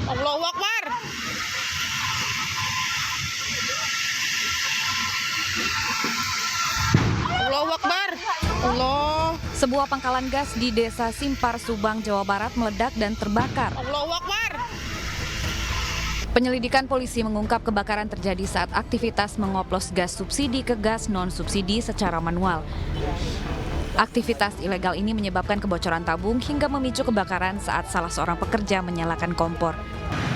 Allahu Akbar. Allahu Akbar. Allah. Sebuah pangkalan gas di Desa Simpar, Subang, Jawa Barat meledak dan terbakar. Allahu Akbar. Penyelidikan polisi mengungkap kebakaran terjadi saat aktivitas mengoplos gas subsidi ke gas non-subsidi secara manual. Aktivitas ilegal ini menyebabkan kebocoran tabung hingga memicu kebakaran saat salah seorang pekerja menyalakan kompor.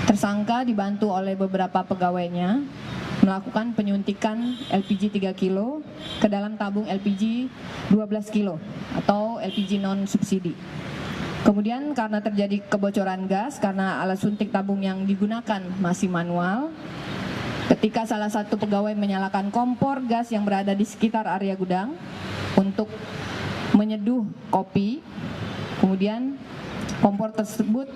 Tersangka dibantu oleh beberapa pegawainya melakukan penyuntikan LPG 3 kilo ke dalam tabung LPG 12 kilo atau LPG non-subsidi. Kemudian karena terjadi kebocoran gas karena alat suntik tabung yang digunakan masih manual, ketika salah satu pegawai menyalakan kompor gas yang berada di sekitar area gudang untuk menyeduh kopi, kemudian kompor tersebut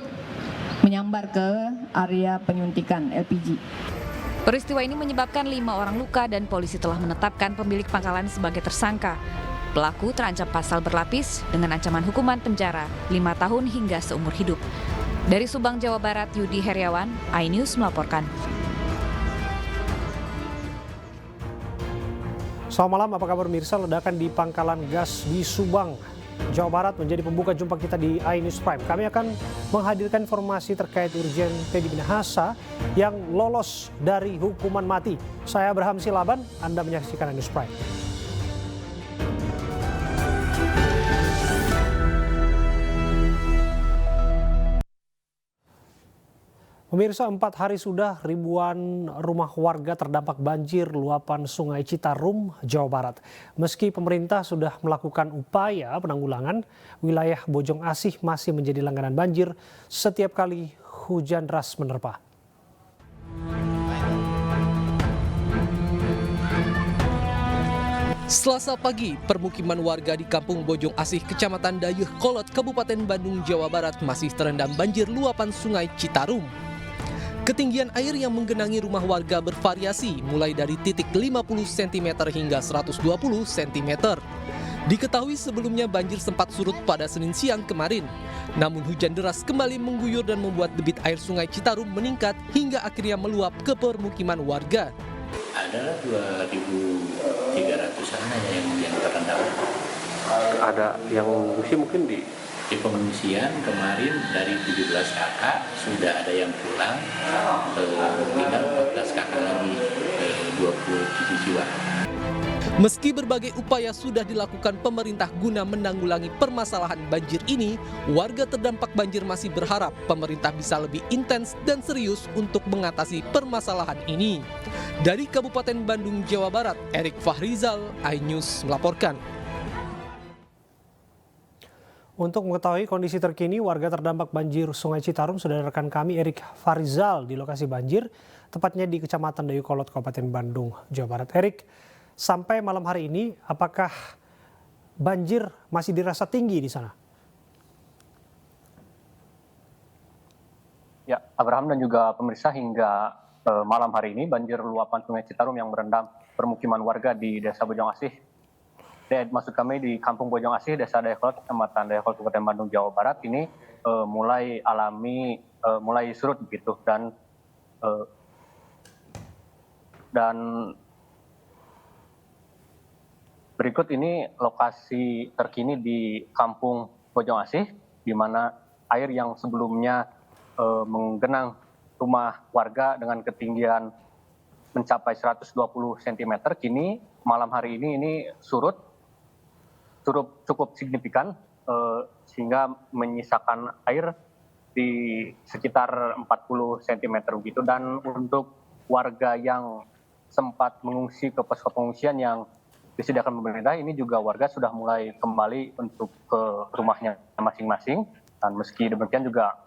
menyambar ke area penyuntikan LPG. Peristiwa ini menyebabkan 5 orang luka dan polisi telah menetapkan pemilik pangkalan sebagai tersangka. Pelaku terancam pasal berlapis dengan ancaman hukuman penjara 5 tahun hingga seumur hidup. Dari Subang, Jawa Barat, Yudi Heriawan, iNews melaporkan. Selamat malam, apa kabar pemirsa? Ledakan di pangkalan gas di Subang, Jawa Barat menjadi pembuka jumpa kita di iNews Prime. Kami akan menghadirkan informasi terkait Irjen Teddy Minahasa yang lolos dari hukuman mati. Saya Abraham Silaban, Anda menyaksikan iNews Prime. Pemirsa, 4 hari sudah ribuan rumah warga terdampak banjir luapan Sungai Citarum, Jawa Barat. Meski pemerintah sudah melakukan upaya penanggulangan, wilayah Bojong Asih masih menjadi langganan banjir setiap kali hujan deras menerpa. Selasa pagi, permukiman warga di Kampung Bojong Asih, Kecamatan Dayeuh Kolot, Kabupaten Bandung, Jawa Barat masih terendam banjir luapan Sungai Citarum. Ketinggian air yang menggenangi rumah warga bervariasi, mulai dari titik 50 cm hingga 120 cm. Diketahui sebelumnya banjir sempat surut pada Senin siang kemarin. Namun hujan deras kembali mengguyur dan membuat debit air Sungai Citarum meningkat hingga akhirnya meluap ke permukiman warga. Ada 2.300-an yang terendam. Ada yang mengungsi mungkin di pengungsian kemarin dari 17 kakak sudah ada yang pulang, tinggal 14 kakak lagi, 27 jiwa. Meski berbagai upaya sudah dilakukan pemerintah guna menanggulangi permasalahan banjir ini, warga terdampak banjir masih berharap pemerintah bisa lebih intens dan serius untuk mengatasi permasalahan ini. Dari Kabupaten Bandung, Jawa Barat, Erik Fahrizal, iNews melaporkan. Untuk mengetahui kondisi terkini warga terdampak banjir Sungai Citarum, sudah rekan kami Erik Fahrizal di lokasi banjir, tepatnya di Kecamatan Dayeuh Kolot, Kabupaten Bandung, Jawa Barat. Erik, sampai malam hari ini, apakah banjir masih dirasa tinggi di sana? Ya, Abraham dan juga pemirsa, hingga malam hari ini banjir luapan Sungai Citarum yang merendam permukiman warga di Desa Bojong Asih, maksud kami di Kampung Bojong Asih, Desa Dayeuh Kolot, Kecamatan Dayeuh Kolot, Kabupaten Bandung, Jawa Barat ini mulai surut begitu, dan berikut ini lokasi terkini di Kampung Bojong Asih, di mana air yang sebelumnya menggenang rumah warga dengan ketinggian mencapai 120 cm, kini malam hari ini surut cukup signifikan, sehingga menyisakan air di sekitar 40 cm begitu. Dan untuk warga yang sempat mengungsi ke posko pengungsian yang disediakan pemerintah, ini juga warga sudah mulai kembali untuk ke rumahnya masing-masing. Dan meski demikian juga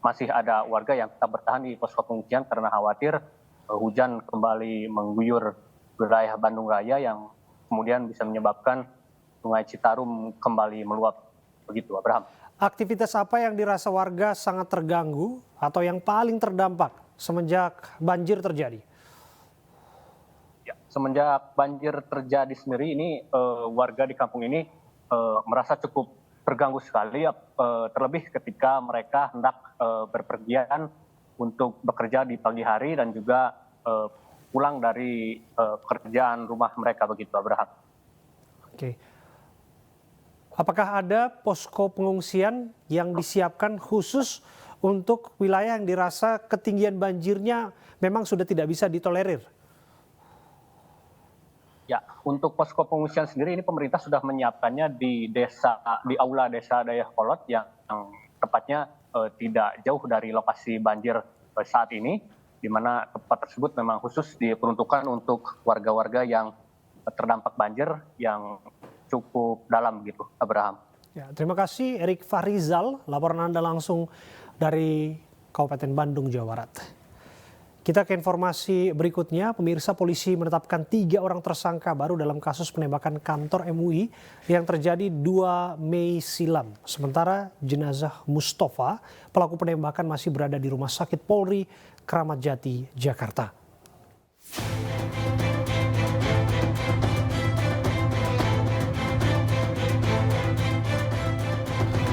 masih ada warga yang tetap bertahan di posko pengungsian karena khawatir hujan kembali mengguyur wilayah Bandung Raya yang kemudian bisa menyebabkan Sungai Citarum kembali meluap. Begitu, Abraham. Aktivitas apa yang dirasa warga sangat terganggu atau yang paling terdampak semenjak banjir terjadi? Ya, semenjak banjir terjadi sendiri ini, warga di kampung ini merasa cukup terganggu sekali, terlebih ketika mereka hendak berpergian untuk bekerja di pagi hari dan juga pulang dari pekerjaan rumah mereka begitu, Abraham. Oke. Apakah ada posko pengungsian yang disiapkan khusus untuk wilayah yang dirasa ketinggian banjirnya memang sudah tidak bisa ditolerir? Ya, untuk posko pengungsian sendiri ini pemerintah sudah menyiapkannya di aula desa Dayakolot yang tepatnya tidak jauh dari lokasi banjir saat ini, di mana tempat tersebut memang khusus diperuntukkan untuk warga-warga yang terdampak banjir yang cukup dalam gitu, Abraham. Ya, terima kasih Erik Fahrizal, laporan Anda langsung dari Kabupaten Bandung, Jawa Barat. Kita ke informasi berikutnya, pemirsa, polisi menetapkan 3 orang tersangka baru dalam kasus penembakan kantor MUI yang terjadi 2 Mei silam. Sementara jenazah Mustafa, pelaku penembakan masih berada di Rumah Sakit Polri, Kramat Jati, Jakarta.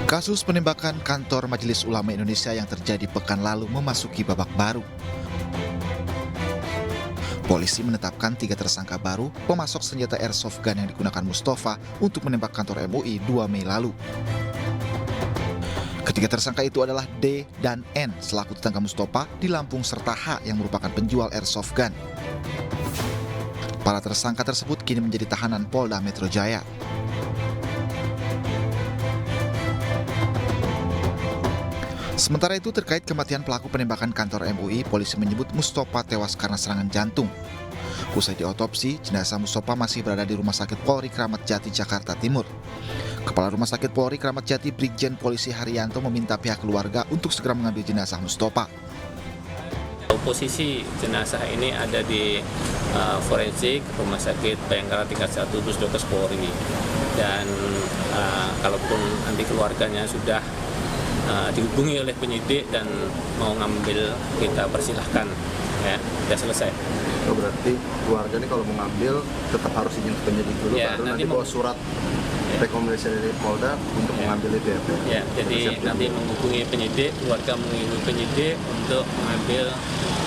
Kasus penembakan kantor Majelis Ulama Indonesia yang terjadi pekan lalu memasuki babak baru. Polisi menetapkan 3 tersangka baru pemasok senjata airsoft gun yang digunakan Mustafa untuk menembak kantor MUI 2 Mei lalu. Ketiga tersangka itu adalah D dan N selaku tetangga Mustafa di Lampung serta H yang merupakan penjual airsoft gun. Para tersangka tersebut kini menjadi tahanan Polda Metro Jaya. Sementara itu terkait kematian pelaku penembakan kantor MUI, polisi menyebut Mustafa tewas karena serangan jantung. Usai diotopsi, jenazah Mustafa masih berada di Rumah Sakit Polri Kramat Jati, Jakarta Timur. Kepala Rumah Sakit Polri Kramat Jati Brigjen Polisi Haryanto meminta pihak keluarga untuk segera mengambil jenazah Mustafa. Posisi jenazah ini ada di forensik Rumah Sakit Bayangkara tingkat 1 Pusdokes Polri. Dan kalaupun nanti keluarganya sudah dihubungi oleh penyidik dan mau ngambil, kita persilahkan, ya, sudah selesai. Oh, berarti keluarga ini kalau mau ngambil tetap harus izin penyidik dulu, ya, baru nanti bawa surat rekomendasi dari Polda untuk mengambil itu ya, Pak? Ya, jadi nanti menghubungi penyidik, keluarga menghubungi penyidik untuk mengambil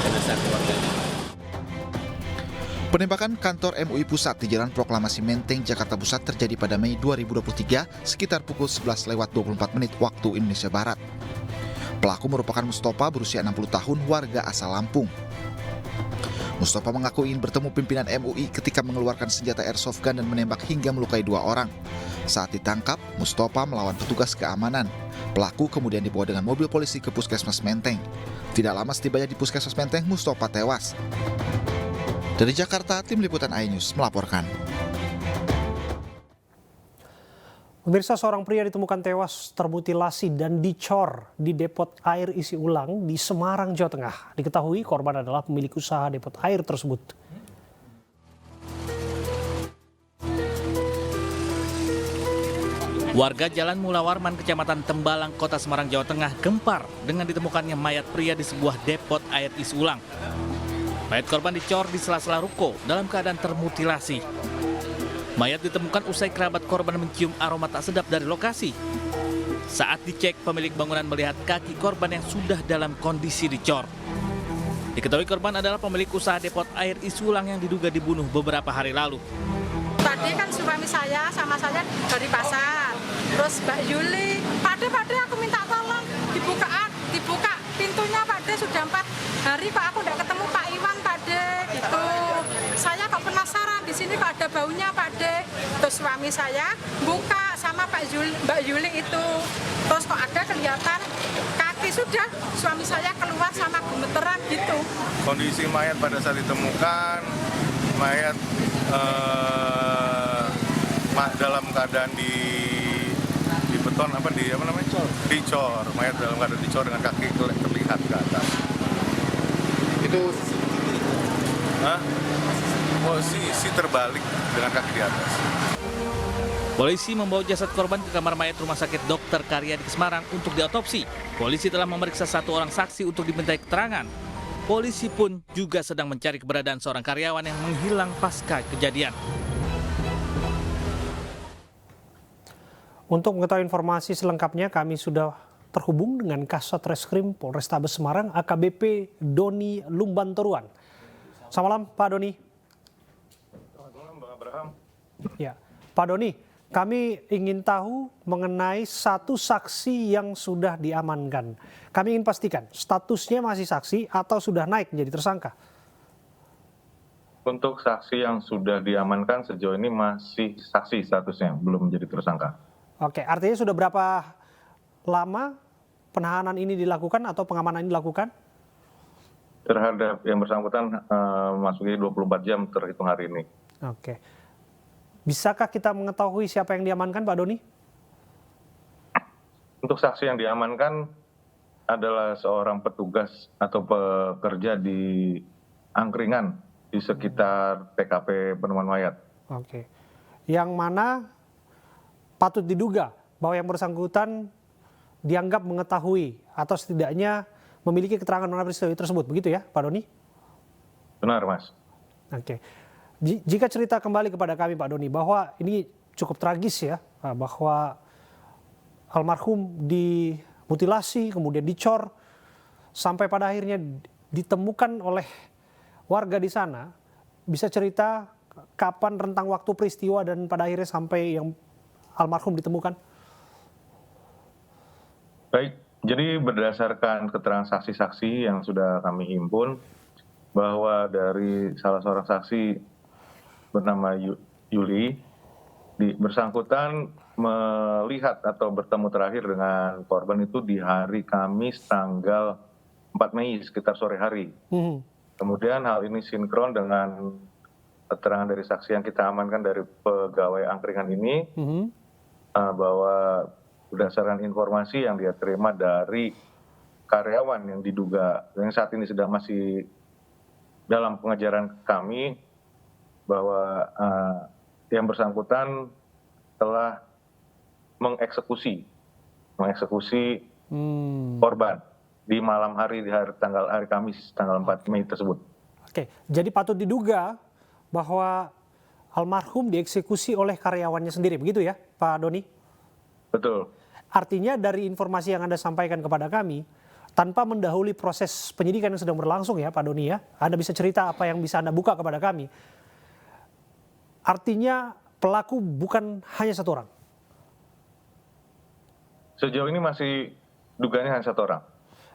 jenazah keluarganya. Penembakan kantor MUI Pusat di Jalan Proklamasi Menteng, Jakarta Pusat terjadi pada Mei 2023 sekitar pukul 11:24 waktu Indonesia Barat. Pelaku merupakan Mustafa berusia 60 tahun, warga asal Lampung. Mustafa mengaku ingin bertemu pimpinan MUI ketika mengeluarkan senjata airsoft gun dan menembak hingga melukai 2 orang. Saat ditangkap, Mustafa melawan petugas keamanan. Pelaku kemudian dibawa dengan mobil polisi ke Puskesmas Menteng. Tidak lama setibanya di Puskesmas Menteng, Mustafa tewas. Dari Jakarta, Tim Liputan iNews melaporkan. Pemirsa, seorang pria ditemukan tewas termutilasi dan dicor di depot air isi ulang di Semarang, Jawa Tengah. Diketahui korban adalah pemilik usaha depot air tersebut. Warga Jalan Mula Warman, Kecamatan Tembalang, Kota Semarang, Jawa Tengah gempar dengan ditemukannya mayat pria di sebuah depot air isi ulang. Mayat korban dicor di sela-sela ruko dalam keadaan termutilasi. Mayat ditemukan usai kerabat korban mencium aroma tak sedap dari lokasi. Saat dicek, pemilik bangunan melihat kaki korban yang sudah dalam kondisi dicor. Diketahui korban adalah pemilik usaha depot air isi ulang yang diduga dibunuh beberapa hari lalu. Tadi kan suami saya sama saya dari pasar. Terus Mbak Yuli, Pak De aku minta tolong dibuka pintunya, Pak De, sudah 4 hari Pak aku tidak ketemu Pak Iwan, Pak De, gitu. Saya kok penasaran di sini kok ada baunya, Pak De. Terus suami saya buka sama Mbak Yuli itu. Terus kok ada kelihatan kaki, sudah suami saya keluar sama gemeteran gitu. Kondisi mayat pada saat ditemukan, mayat dalam keadaan di beton dicor, mayat dalam keadaan dicor dengan kaki terlihat ke atas. Itu posisi terbalik dengan kaki di atas. Polisi membawa jasad korban ke kamar mayat Rumah Sakit Dr. Karyadi Semarang untuk diotopsi. Polisi telah memeriksa 1 orang saksi untuk dimintai keterangan. Polisi pun juga sedang mencari keberadaan seorang karyawan yang menghilang pasca kejadian. Untuk mengetahui informasi selengkapnya, kami sudah terhubung dengan Kasat Reskrim Polrestabes Semarang AKBP Doni Lumbantoruan. Selamat malam Pak Doni. Selamat malam Bang Abraham. Ya, Pak Doni, kami ingin tahu mengenai satu saksi yang sudah diamankan. Kami ingin pastikan statusnya masih saksi atau sudah naik menjadi tersangka. Untuk saksi yang sudah diamankan sejauh ini masih saksi statusnya, belum menjadi tersangka. Oke, artinya sudah berapa lama penahanan ini dilakukan atau pengamanan ini dilakukan? Terhadap yang bersangkutan masuki 24 jam terhitung hari ini. Oke. Bisakah kita mengetahui siapa yang diamankan, Pak Doni? Untuk saksi yang diamankan adalah seorang petugas atau pekerja di angkringan di sekitar TKP penemuan mayat. Oke. Yang mana patut diduga bahwa yang bersangkutan dianggap mengetahui atau setidaknya memiliki keterangan mengenai peristiwa tersebut, begitu ya, Pak Doni? Benar, Mas. Oke. Jika cerita kembali kepada kami, Pak Doni, bahwa ini cukup tragis ya, bahwa almarhum dimutilasi, kemudian dicor, sampai pada akhirnya ditemukan oleh warga di sana. Bisa cerita kapan rentang waktu peristiwa dan pada akhirnya sampai yang almarhum ditemukan? Baik, jadi berdasarkan keterangan saksi-saksi yang sudah kami himpun, bahwa dari salah seorang saksi bernama Yuli, bersangkutan melihat atau bertemu terakhir dengan korban itu di hari Kamis tanggal 4 Mei sekitar sore hari. Kemudian hal ini sinkron dengan keterangan dari saksi yang kita amankan dari pegawai angkringan ini, bahwa berdasarkan informasi yang dia terima dari karyawan yang diduga, yang saat ini sedang masih dalam pengejaran kami, bahwa yang bersangkutan telah mengeksekusi korban di malam hari, hari Kamis tanggal 4 Mei tersebut. Oke, jadi patut diduga bahwa almarhum dieksekusi oleh karyawannya sendiri, begitu ya Pak Doni? Betul. Artinya dari informasi yang Anda sampaikan kepada kami, tanpa mendahului proses penyidikan yang sedang berlangsung ya Pak Doni ya, Anda bisa cerita apa yang bisa Anda buka kepada kami. Artinya pelaku bukan hanya satu orang? Sejauh ini masih dugaannya hanya satu orang.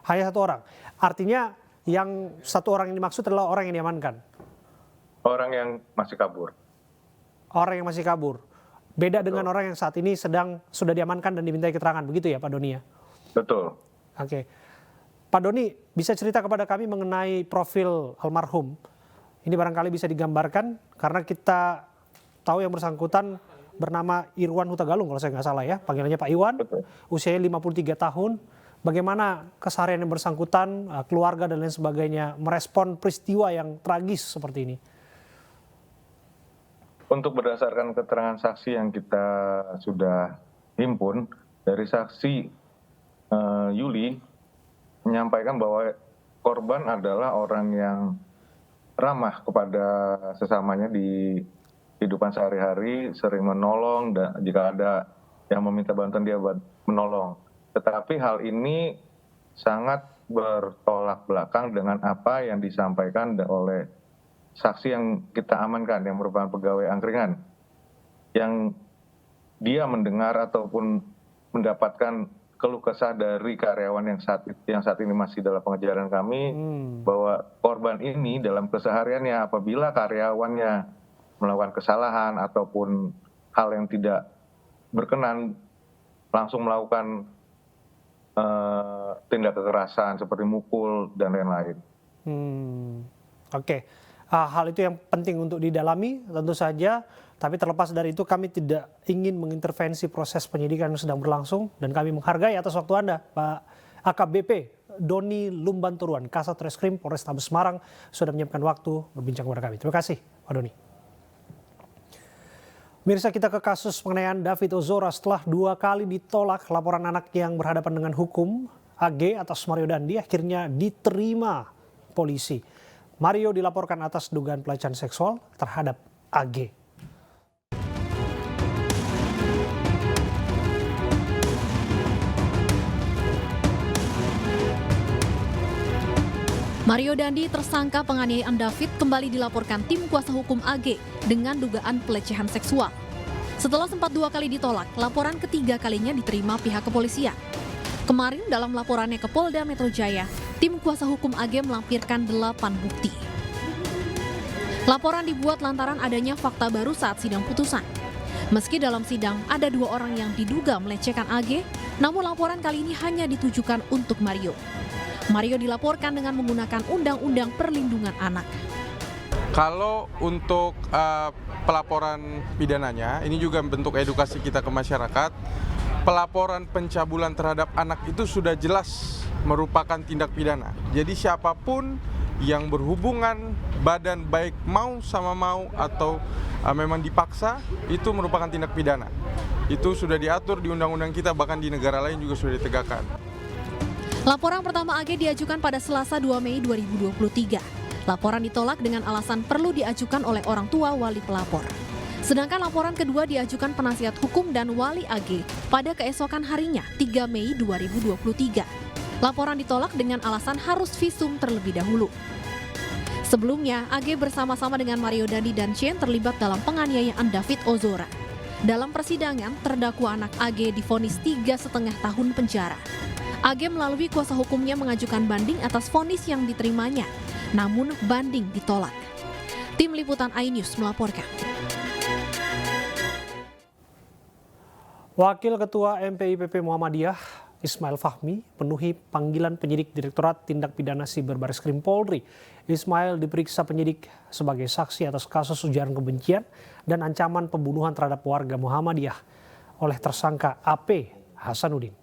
Hanya satu orang. Artinya yang satu orang yang dimaksud adalah orang yang diamankan. Orang yang masih kabur. Orang yang masih kabur. Beda dengan orang yang saat ini sudah diamankan dan dimintai keterangan, begitu ya Pak Doni ya? Betul. Oke. Pak Doni, bisa cerita kepada kami mengenai profil almarhum? Ini barangkali bisa digambarkan karena kita tahu yang bersangkutan bernama Irwan Huta Galung kalau saya nggak salah ya, panggilannya Pak Iwan, usianya 53 tahun. Bagaimana keseharian yang bersangkutan, keluarga dan lain sebagainya merespon peristiwa yang tragis seperti ini? Untuk berdasarkan keterangan saksi yang kita sudah himpun, dari saksi Yuli menyampaikan bahwa korban adalah orang yang ramah kepada sesamanya di kehidupan sehari-hari, sering menolong, dan jika ada yang meminta bantuan dia buat menolong. Tetapi hal ini sangat bertolak belakang dengan apa yang disampaikan oleh saksi yang kita amankan, yang merupakan pegawai angkringan, yang dia mendengar ataupun mendapatkan keluh kesah dari karyawan yang saat ini masih dalam pengejaran kami, bahwa korban ini dalam kesehariannya apabila karyawannya melakukan kesalahan ataupun hal yang tidak berkenan, langsung melakukan tindak kekerasan seperti mukul dan lain-lain. Oke. Hal itu yang penting untuk didalami tentu saja, tapi terlepas dari itu kami tidak ingin mengintervensi proses penyidikan yang sedang berlangsung dan kami menghargai atas waktu Anda, Pak AKBP Doni Lumbantoruan, Kasat Reskrim Polrestabes Semarang sudah menyiapkan waktu berbincang kepada kami. Terima kasih Pak Doni. Mirsa, kita ke kasus penganiayaan David Ozora. Setelah 2 kali ditolak laporan anak yang berhadapan dengan hukum, AG atas Mario Dandi akhirnya diterima polisi. Mario dilaporkan atas dugaan pelecehan seksual terhadap AG. Mario Dandi, tersangka penganiayaan David, kembali dilaporkan tim kuasa hukum AG dengan dugaan pelecehan seksual. Setelah sempat 2 kali ditolak, laporan ketiga kalinya diterima pihak kepolisian. Kemarin dalam laporannya ke Polda Metro Jaya, tim kuasa hukum AG melampirkan 8 bukti. Laporan dibuat lantaran adanya fakta baru saat sidang putusan. Meski dalam sidang ada 2 orang yang diduga melecehkan AG, namun laporan kali ini hanya ditujukan untuk Mario. Mario dilaporkan dengan menggunakan Undang-Undang Perlindungan Anak. Kalau untuk pelaporan pidananya, ini juga bentuk edukasi kita ke masyarakat. Pelaporan pencabulan terhadap anak itu sudah jelas merupakan tindak pidana. Jadi siapapun yang berhubungan badan baik mau sama mau atau memang dipaksa, itu merupakan tindak pidana. Itu sudah diatur di undang-undang kita, bahkan di negara lain juga sudah ditegakkan. Laporan pertama AG diajukan pada Selasa 2 Mei 2023. Laporan ditolak dengan alasan perlu diajukan oleh orang tua wali pelapor. Sedangkan laporan kedua diajukan penasihat hukum dan wali AG pada keesokan harinya 3 Mei 2023. Laporan ditolak dengan alasan harus visum terlebih dahulu. Sebelumnya, AG bersama-sama dengan Mario Dandi dan Shane terlibat dalam penganiayaan David Ozora. Dalam persidangan, terdakwa anak AG divonis 3,5 tahun penjara. AG melalui kuasa hukumnya mengajukan banding atas vonis yang diterimanya, namun banding ditolak. Tim Liputan iNews melaporkan. Wakil Ketua MPIPP Muhammadiyah Ismail Fahmi penuhi panggilan penyidik Direktorat Tindak Pidana Siber Bareskrim Polri. Ismail diperiksa penyidik sebagai saksi atas kasus ujaran kebencian dan ancaman pembunuhan terhadap warga Muhammadiyah oleh tersangka AP Hasanuddin.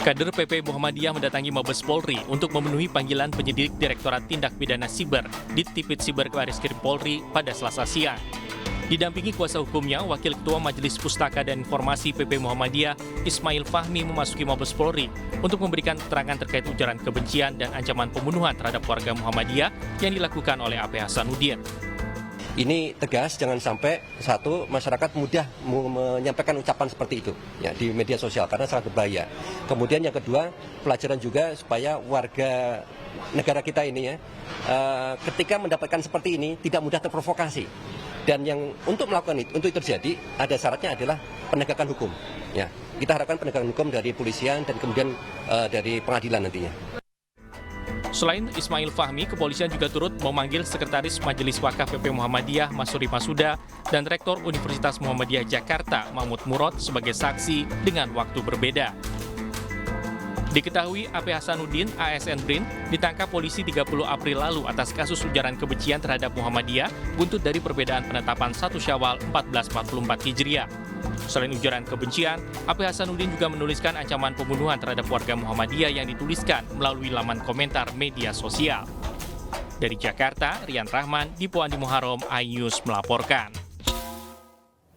Kader PP Muhammadiyah mendatangi Mabes Polri untuk memenuhi panggilan penyidik Direktorat Tindak Pidana Siber di Tipit Siber Bareskrim Polri pada Selasa siang. Didampingi kuasa hukumnya, Wakil Ketua Majelis Pustaka dan Informasi PP Muhammadiyah, Ismail Fahmi memasuki Mabes Polri untuk memberikan keterangan terkait ujaran kebencian dan ancaman pembunuhan terhadap warga Muhammadiyah yang dilakukan oleh AP Hasanuddin. Ini tegas, jangan sampai satu, masyarakat mudah menyampaikan ucapan seperti itu ya di media sosial karena sangat berbahaya. Kemudian yang kedua, pelajaran juga supaya warga negara kita ini ya ketika mendapatkan seperti ini tidak mudah terprovokasi. Dan yang untuk melakukan itu, untuk itu terjadi, ada syaratnya adalah penegakan hukum. Ya, kita harapkan penegakan hukum dari polisian dan kemudian dari pengadilan nantinya. Selain Ismail Fahmi, kepolisian juga turut memanggil Sekretaris Majelis Wakaf PP Muhammadiyah Masuri Masuda dan Rektor Universitas Muhammadiyah Jakarta Mahmud Murad sebagai saksi dengan waktu berbeda. Diketahui AP Hasanuddin ASN BRIN ditangkap polisi 30 April lalu atas kasus ujaran kebencian terhadap Muhammadiyah buntut dari perbedaan penetapan 1 Syawal 1444 Hijriah. Selain ujaran kebencian, AP Hasanuddin juga menuliskan ancaman pembunuhan terhadap warga Muhammadiyah yang dituliskan melalui laman komentar media sosial. Dari Jakarta, Rian Rahman, Dipo Andi Muharram, iNews melaporkan.